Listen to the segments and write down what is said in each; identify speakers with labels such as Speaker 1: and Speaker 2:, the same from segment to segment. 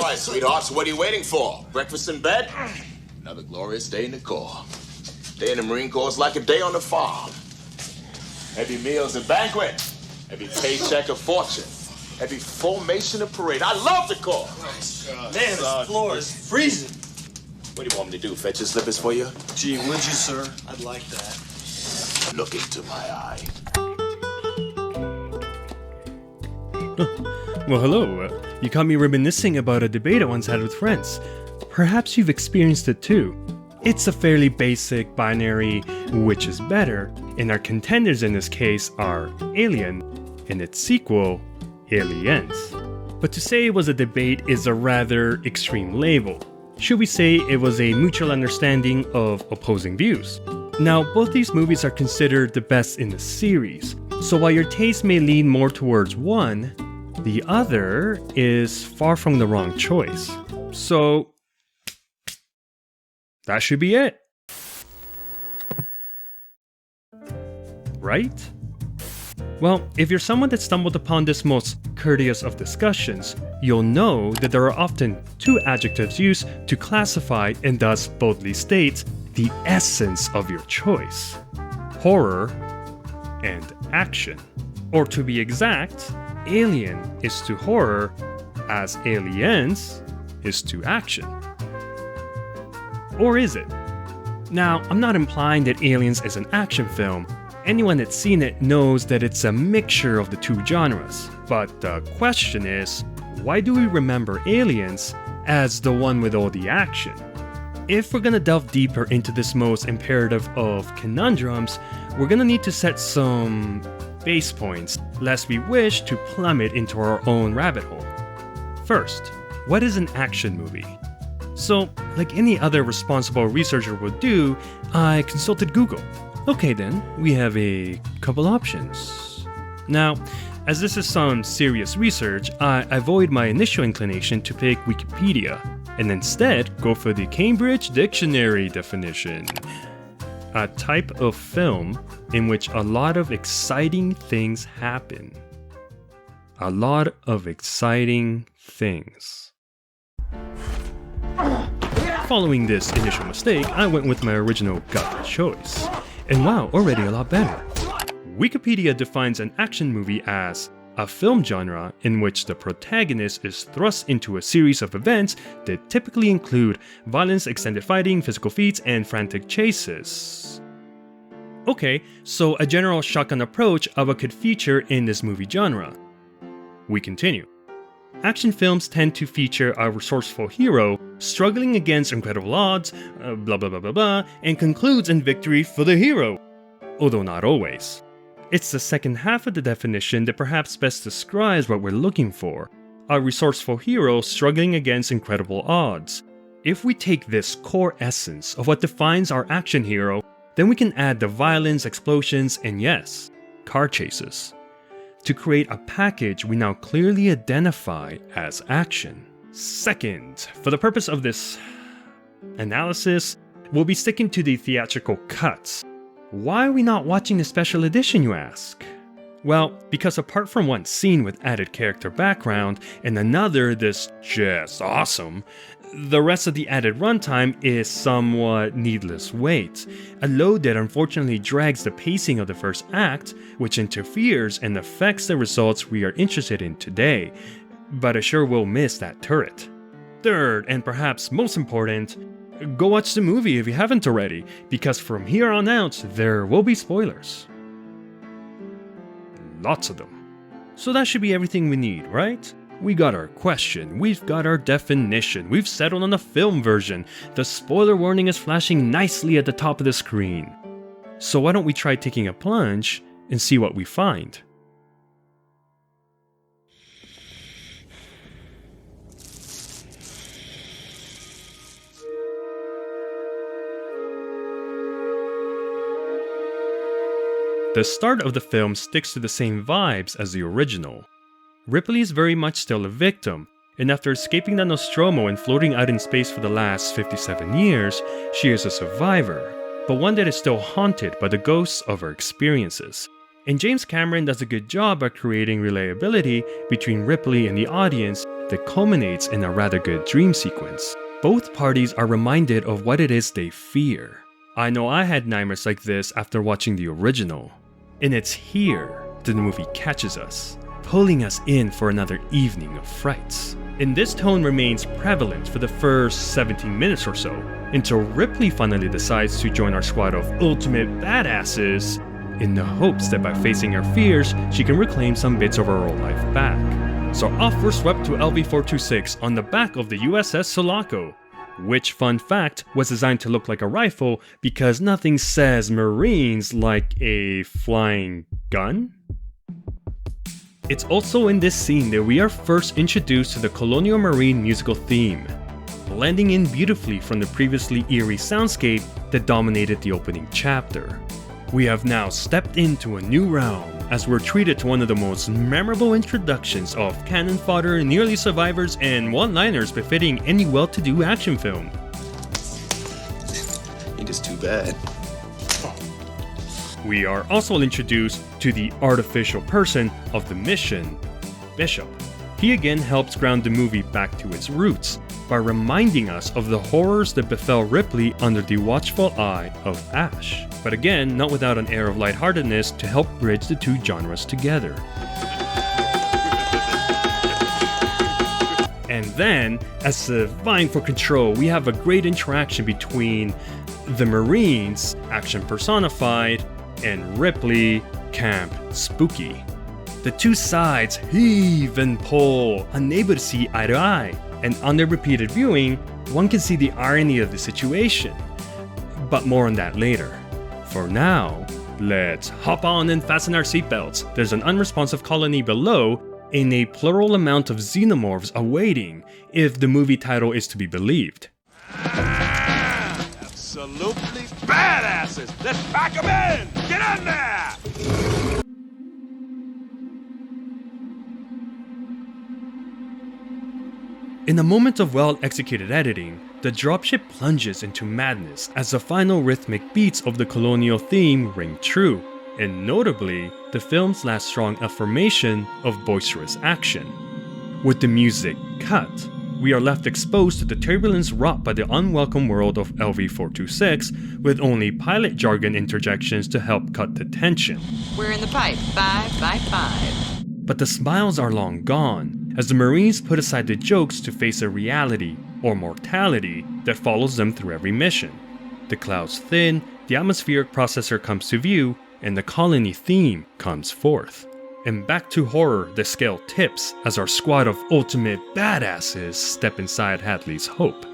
Speaker 1: right, sweetheart, so what are you waiting for? Breakfast in bed? Another glorious day in the Corps. Day in the Marine Corps is like a day on the farm. Every meal's a banquet. Every paycheck a fortune. Every formation a parade. I love the Corps.
Speaker 2: Man, this floor is freezing.
Speaker 1: What do you want me to do, fetch your slippers for you?
Speaker 2: Gee, would you, sir? I'd like that.
Speaker 1: Look into my eye.
Speaker 3: Well, hello. You caught me reminiscing about a debate I once had with friends. Perhaps you've experienced it too. It's a fairly basic binary which is better, and our contenders in this case are Alien and its sequel, Aliens. But to say it was a debate is a rather extreme label. Should we say it was a mutual understanding of opposing views? Now, both these movies are considered the best in the series, so while your taste may lean more towards one, the other is far from the wrong choice. So, that should be it. Right? Well, if you're someone that stumbled upon this most courteous of discussions, you'll know that there are often two adjectives used to classify and thus boldly state the essence of your choice: horror and action. Or to be exact, Alien is to horror as Aliens is to action. Or is it? Now, I'm not implying that Aliens is an action film. Anyone that's seen it knows that it's a mixture of the two genres. But the question is, why do we remember Aliens as the one with all the action? If we're gonna delve deeper into this most imperative of conundrums, we're gonna need to set some base points, lest we wish to plummet into our own rabbit hole. First, what is an action movie? So, like any other responsible researcher would do, I consulted Google. Okay then, we have a couple options. Now, as this is some serious research, I avoid my initial inclination to pick Wikipedia, and instead go for the Cambridge Dictionary definition. A type of film in which a lot of exciting things happen. A lot of exciting things. Following this initial mistake, I went with my original gut choice. And wow, already a lot better. Wikipedia defines an action movie as a film genre in which the protagonist is thrust into a series of events that typically include violence, extended fighting, physical feats, and frantic chases. Okay, so a general shotgun approach of what could feature in this movie genre. We continue. Action films tend to feature a resourceful hero struggling against incredible odds, blah blah blah blah blah, and concludes in victory for the hero. Although not always. It's the second half of the definition that perhaps best describes what we're looking for. A resourceful hero struggling against incredible odds. If we take this core essence of what defines our action hero, then we can add the violence, explosions, and yes, car chases, to create a package we now clearly identify as action. Second, for the purpose of this analysis, we'll be sticking to the theatrical cuts. Why are we not watching the special edition, you ask? Well, because apart from one scene with added character background and another that's just awesome, the rest of the added runtime is somewhat needless weight, a load that unfortunately drags the pacing of the first act, which interferes and affects the results we are interested in today, but I sure will miss that turret. Third, and perhaps most important, go watch the movie if you haven't already, because from here on out, there will be spoilers. Lots of them. So that should be everything we need, right? We got our question, we've got our definition, we've settled on the film version, the spoiler warning is flashing nicely at the top of the screen. So why don't we try taking a plunge and see what we find? The start of the film sticks to the same vibes as the original. Ripley is very much still a victim, and after escaping the Nostromo and floating out in space for the last 57 years, she is a survivor, but one that is still haunted by the ghosts of her experiences. And James Cameron does a good job at creating relatability between Ripley and the audience that culminates in a rather good dream sequence. Both parties are reminded of what it is they fear. I know I had nightmares like this after watching the original. And it's here that the movie catches us, pulling us in for another evening of frights. And this tone remains prevalent for the first 17 minutes or so, until Ripley finally decides to join our squad of ultimate badasses in the hopes that by facing her fears, she can reclaim some bits of her old life back. So off we're swept to LV-426 on the back of the USS Sulaco, which, fun fact, was designed to look like a rifle because nothing says Marines like a flying gun? It's also in this scene that we are first introduced to the Colonial Marine musical theme, blending in beautifully from the previously eerie soundscape that dominated the opening chapter. We have now stepped into a new realm as we're treated to one of the most memorable introductions of cannon fodder, nearly survivors, and one-liners befitting any well-to-do action film.
Speaker 1: Ain't just too bad.
Speaker 3: We are also introduced to the artificial person of the mission, Bishop. He again helps ground the movie back to its roots by reminding us of the horrors that befell Ripley under the watchful eye of Ash, but again, not without an air of lightheartedness to help bridge the two genres together. And then, as the vying for control, we have a great interaction between the Marines, action personified, and Ripley, camp spooky. The two sides heave and pull, unable to see eye to eye, and on their repeated viewing, one can see the irony of the situation. But more on that later. For now, let's hop on and fasten our seatbelts. There's an unresponsive colony below, and a plural amount of xenomorphs awaiting, if the movie title is to be believed.
Speaker 4: Absolutely badasses! Let's pack them in! Get in there!
Speaker 3: In a moment of well-executed editing, the dropship plunges into madness as the final rhythmic beats of the colonial theme ring true, and notably, the film's last strong affirmation of boisterous action. With the music cut, we are left exposed to the turbulence wrought by the unwelcome world of LV-426, with only pilot jargon interjections to help cut the tension.
Speaker 5: We're in the pipe, 5 by 5.
Speaker 3: But the smiles are long gone, as the Marines put aside the jokes to face a reality, or mortality, that follows them through every mission. The clouds thin, the atmospheric processor comes to view, and the colony theme comes forth. And back to horror, the scale tips as our squad of ultimate badasses step inside Hadley's Hope.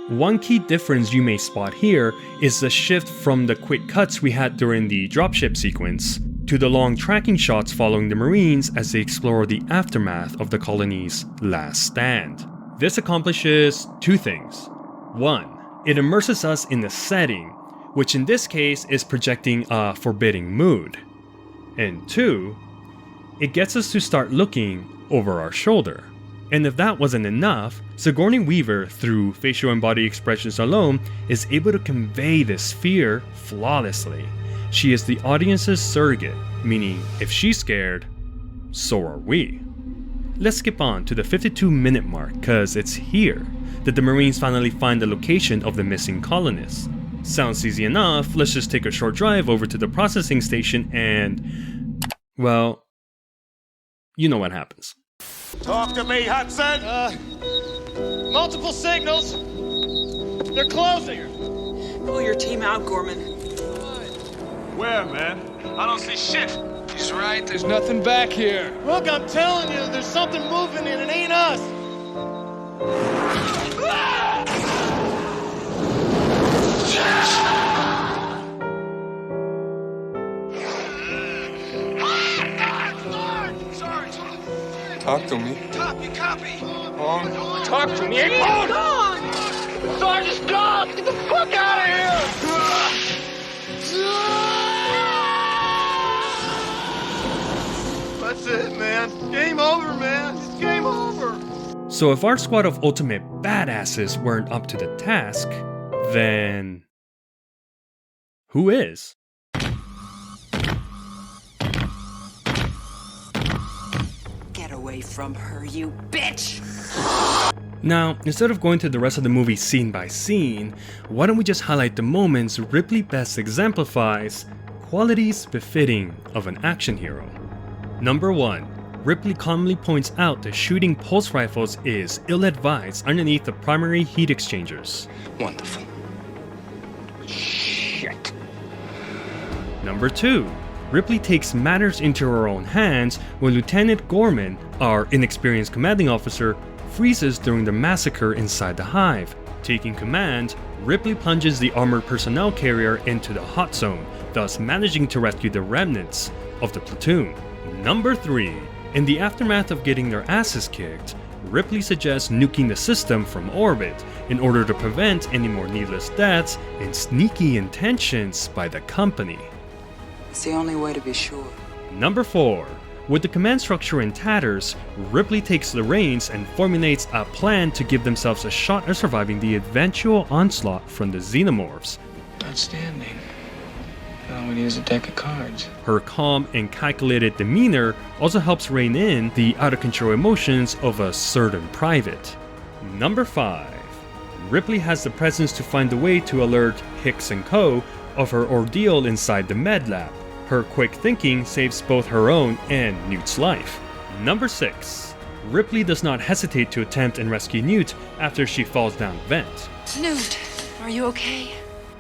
Speaker 3: One key difference you may spot here is the shift from the quick cuts we had during the dropship sequence to the long tracking shots following the Marines as they explore the aftermath of the colony's last stand. This accomplishes two things. One, it immerses us in the setting, which in this case is projecting a forbidding mood. And two, it gets us to start looking over our shoulder. And if that wasn't enough, Sigourney Weaver, through facial and body expressions alone, is able to convey this fear flawlessly. She is the audience's surrogate, meaning if she's scared, so are we. Let's skip on to the 52-minute mark, cause it's here that the Marines finally find the location of the missing colonists. Sounds easy enough, let's just take a short drive over to the processing station and, well, you know what happens.
Speaker 4: Talk to me, Hudson!
Speaker 2: Multiple signals. They're closing.
Speaker 5: Pull your team out, Gorman.
Speaker 4: Where, man? I don't see shit.
Speaker 6: He's right, there's nothing back here.
Speaker 2: Look, I'm telling you, there's something moving and it ain't us.
Speaker 6: Talk to me.
Speaker 4: Top, you copy?
Speaker 6: Talk to me. Hey,
Speaker 5: Gone!
Speaker 6: Sarge's gone! Get the fuck out of here!
Speaker 2: That's it, man. Game over, man. It's game over.
Speaker 3: So if our squad of ultimate badasses weren't up to the task, then who is?
Speaker 5: away from her, you bitch!
Speaker 3: Now, instead of going through the rest of the movie scene by scene, why don't we just highlight the moments Ripley best exemplifies qualities befitting of an action hero. Number 1. Ripley calmly points out that shooting pulse rifles is ill-advised underneath the primary heat exchangers.
Speaker 6: Wonderful. Shit.
Speaker 3: Number 2. Ripley takes matters into her own hands when Lieutenant Gorman, our inexperienced commanding officer, freezes during the massacre inside the hive. Taking command, Ripley plunges the armored personnel carrier into the hot zone, thus managing to rescue the remnants of the platoon. Number 3. In the aftermath of getting their asses kicked, Ripley suggests nuking the system from orbit in order to prevent any more needless deaths and sneaky intentions by the company.
Speaker 5: It's the only way to be sure.
Speaker 3: Number 4. With the command structure in tatters, Ripley takes the reins and formulates a plan to give themselves a shot at surviving the eventual onslaught from the xenomorphs.
Speaker 6: Outstanding. All we need is a deck of cards.
Speaker 3: Her calm and calculated demeanor also helps rein in the out-of-control emotions of a certain private. Number 5. Ripley has the presence to find a way to alert Hicks and Co. of her ordeal inside the med lab. Her quick thinking saves both her own and Newt's life. Number 6. Ripley does not hesitate to attempt and rescue Newt after she falls down the vent.
Speaker 5: Newt, are you okay?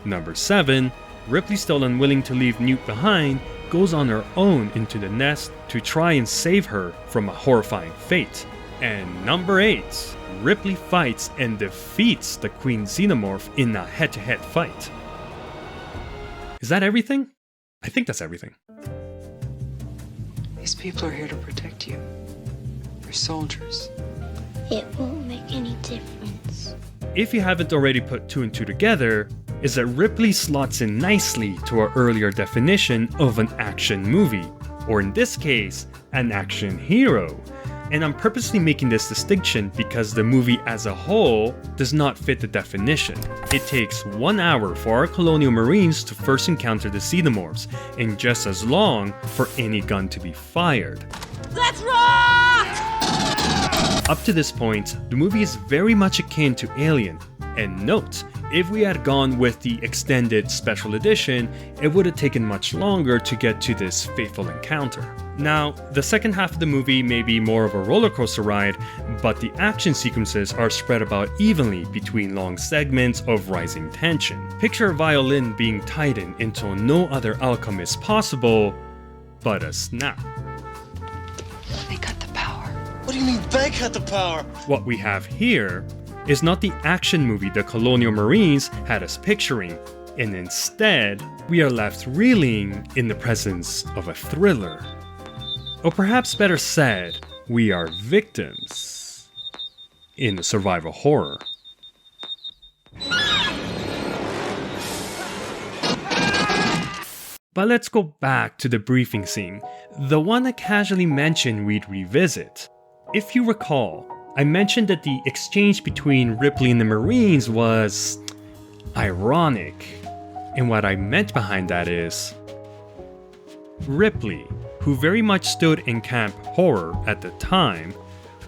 Speaker 3: Number 7. Ripley, still unwilling to leave Newt behind, goes on her own into the nest to try and save her from a horrifying fate. And number 8. Ripley fights and defeats the Queen Xenomorph in a head-to-head fight. Is that everything? I think that's everything.
Speaker 5: These people are here to protect you. They're soldiers.
Speaker 7: It won't make any difference.
Speaker 3: If you haven't already put 2 and 2 together, is that Ripley slots in nicely to our earlier definition of an action movie, or in this case, an action hero. And I'm purposely making this distinction because the movie as a whole does not fit the definition. It takes 1 hour for our colonial marines to first encounter the xenomorphs, and just as long for any gun to be fired.
Speaker 5: Let's rock!
Speaker 3: Up to this point, the movie is very much akin to Alien, and note, if we had gone with the extended special edition, it would have taken much longer to get to this fateful encounter. Now, the second half of the movie may be more of a roller coaster ride, but the action sequences are spread about evenly between long segments of rising tension. Picture a violin being tightened until no other outcome is possible but a snap.
Speaker 5: They cut the power.
Speaker 2: What do you mean they cut the power?
Speaker 3: What we have here is not the action movie the colonial marines had us picturing, and instead, we are left reeling in the presence of a thriller. Or perhaps better said, we are victims in the survival horror. But let's go back to the briefing scene, the one I casually mentioned we'd revisit. If you recall, I mentioned that the exchange between Ripley and the Marines was ironic. And what I meant behind that is, Ripley, who very much stood in Camp Horror at the time,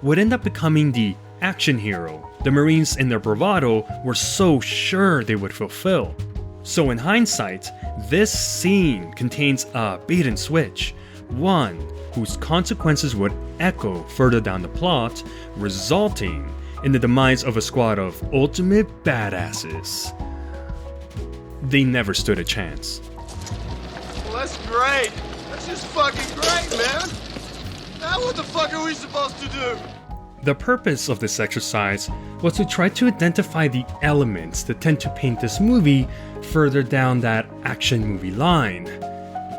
Speaker 3: would end up becoming the action hero the Marines in their bravado were so sure they would fulfill. So in hindsight, this scene contains a bait and switch, one whose consequences would echo further down the plot, resulting in the demise of a squad of ultimate badasses. They never stood a chance.
Speaker 2: Well, that's great. That's just fucking great, man. Now what the fuck are we supposed to do?
Speaker 3: The purpose of this exercise was to try to identify the elements that tend to paint this movie further down that action movie line,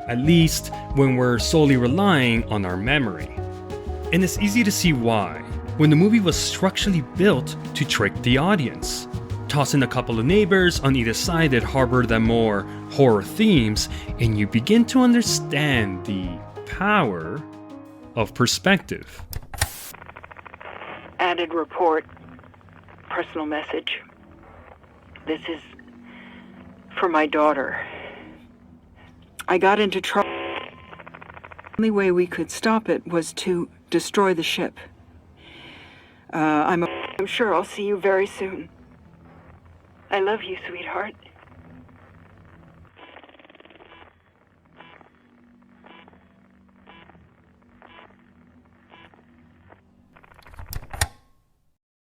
Speaker 3: at least when we're solely relying on our memory. And it's easy to see why, when the movie was structurally built to trick the audience. Toss in a couple of neighbors on either side that harbor the more horror themes, and you begin to understand the power of perspective.
Speaker 5: Added report. Personal message. This is for my daughter. I got into trouble. The only way we could stop it was to Destroy the ship. I'm sure I'll see you very soon. I love you, sweetheart.